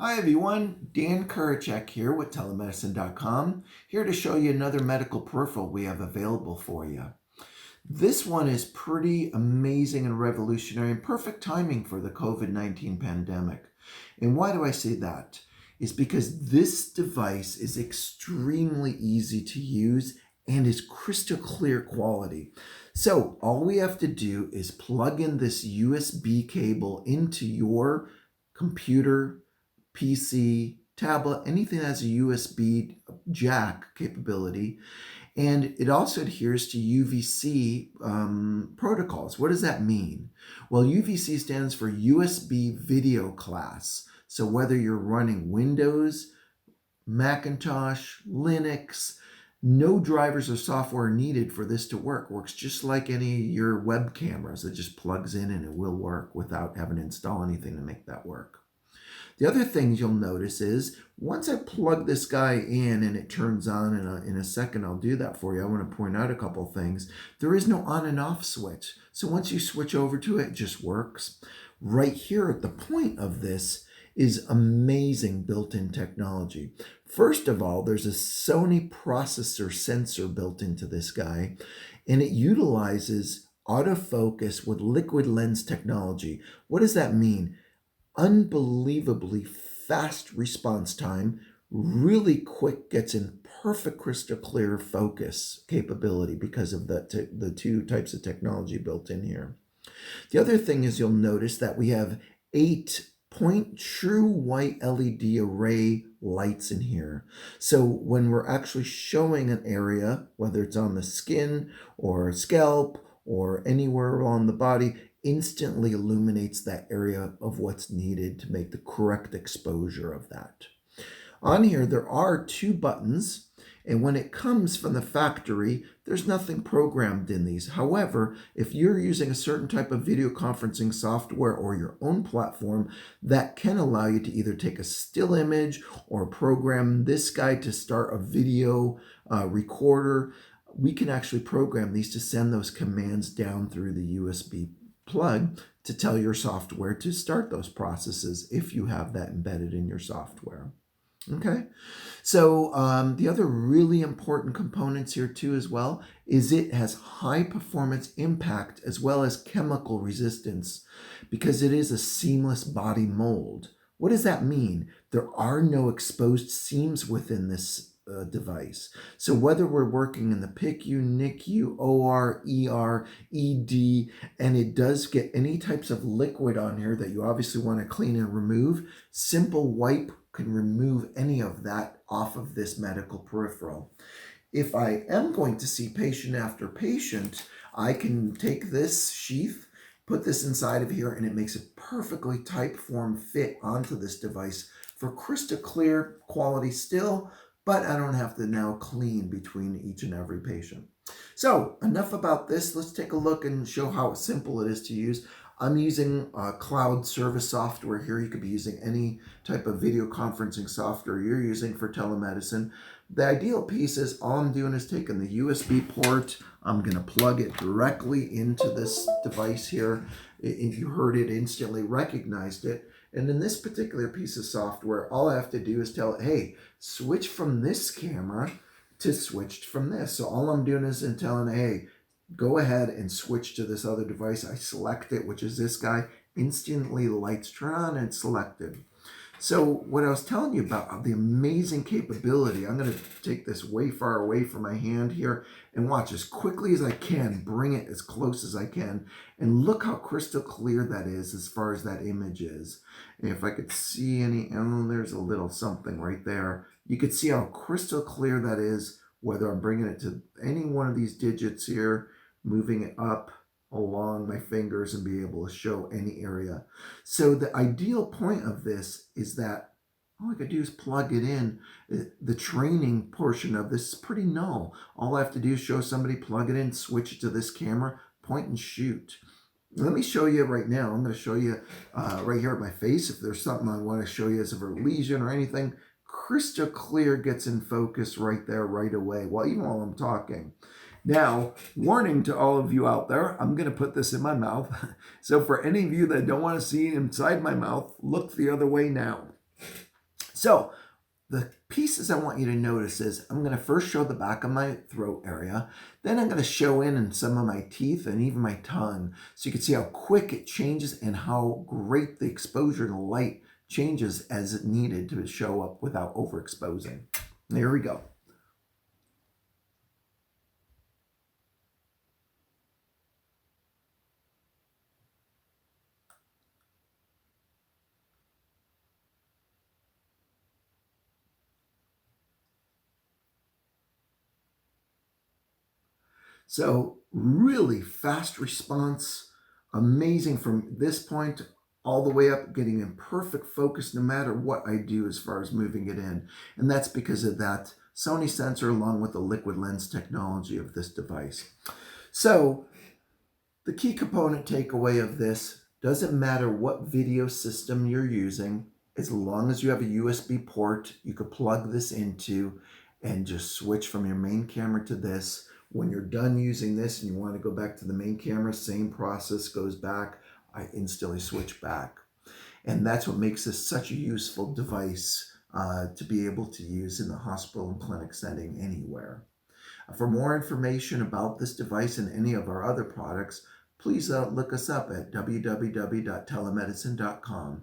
Hi everyone, Dan Kurachek here with Telemedicine.com, here to show you another medical peripheral we have available for you. This one is pretty amazing and revolutionary and perfect timing for the COVID-19 pandemic. And why do I say that? Is because this device is extremely easy to use and is crystal clear quality. So all we have to do is plug in this USB cable into your computer, PC, tablet, anything that has a USB jack capability. And it also adheres to UVC protocols. What does that mean? Well, UVC stands for USB Video Class. So whether you're running Windows, Macintosh, Linux, no drivers or software needed for this to work. Works just like any of your web cameras. It just plugs in and it will work without having to install anything to make that work. The other thing you'll notice is once I plug this guy in and it turns on, in a second I'll do that for you. I want to point out a couple things. There is no on and off switch. So once you switch over to it, it just works. Right here at the point of this is amazing built-in technology. First of all, there's a Sony processor sensor built into this guy, and it utilizes autofocus with liquid lens technology. What does that mean? Unbelievably fast response time, really quick, gets in perfect crystal clear focus capability because of the two types of technology built in here. The other thing is you'll notice that we have 8 point true white LED array lights in here. So when we're actually showing an area, whether it's on the skin or scalp or anywhere on the body, instantly illuminates that area of what's needed to make the correct exposure of that. On here, there are 2 buttons, and when it comes from the factory, there's nothing programmed in these. However, if you're using a certain type of video conferencing software or your own platform, that can allow you to either take a still image or program this guy to start a video recorder. We can actually program these to send those commands down through the USB plug to tell your software to start those processes if you have that embedded in your software. Okay, so the other really important components here too as well is it has high performance impact as well as chemical resistance because it is a seamless body mold. What does that mean? There are no exposed seams within this device. So whether we're working in the PICU, NICU, OR, ER, ED, and it does get any types of liquid on here that you obviously want to clean and remove, simple wipe can remove any of that off of this medical peripheral. If I am going to see patient after patient, I can take this sheath, put this inside of here, and it makes a perfectly type form fit onto this device for crystal clear quality still, but I don't have to now clean between each and every patient. So enough about this. Let's take a look and show how simple it is to use. I'm using cloud service software here. You could be using any type of video conferencing software you're using for telemedicine. The ideal piece is all I'm doing is taking the USB port. I'm going to plug it directly into this device here. If you heard it, instantly recognized it. And in this particular piece of software, all I have to do is tell it, hey, switch from this camera to switch from this. So all I'm doing is telling it, hey, go ahead and switch to this other device. I select it, which is this guy. Instantly the lights turn on and it's selected. So what I was telling you about the amazing capability, I'm going to take this way far away from my hand here and watch as quickly as I can, bring it as close as I can, and look how crystal clear that is as far as that image is. And if I could see any, oh, there's a little something right there. You could see how crystal clear that is, whether I'm bringing it to any one of these digits here, moving it up along my fingers and be able to show any area. So the ideal point of this is that all I could do is plug it in. The training portion of this is pretty null. All I have to do is show somebody, plug it in, switch it to this camera, point and shoot. Let me show you right now. I'm going to show you right here at my face. If there's something I want to show you as a lesion or anything, crystal clear gets in focus right there right away. Well, even while I'm talking. Now, warning to all of you out there, I'm going to put this in my mouth. So for any of you that don't want to see inside my mouth, look the other way now. So the pieces I want you to notice is I'm going to first show the back of my throat area. Then I'm going to show in some of my teeth and even my tongue. So you can see how quick it changes and how great the exposure to light changes as it needed to show up without overexposing. There we go. So really fast response, amazing from this point all the way up, getting in perfect focus no matter what I do as far as moving it in. And that's because of that Sony sensor along with the liquid lens technology of this device. So the key component takeaway of this, doesn't matter what video system you're using, as long as you have a USB port, you could plug this into and just switch from your main camera to this. When you're done using this and you want to go back to the main camera, same process goes back. I instantly switch back. And that's what makes this such a useful device to be able to use in the hospital and clinic setting anywhere. For more information about this device and any of our other products, please look us up at www.telemedicine.com.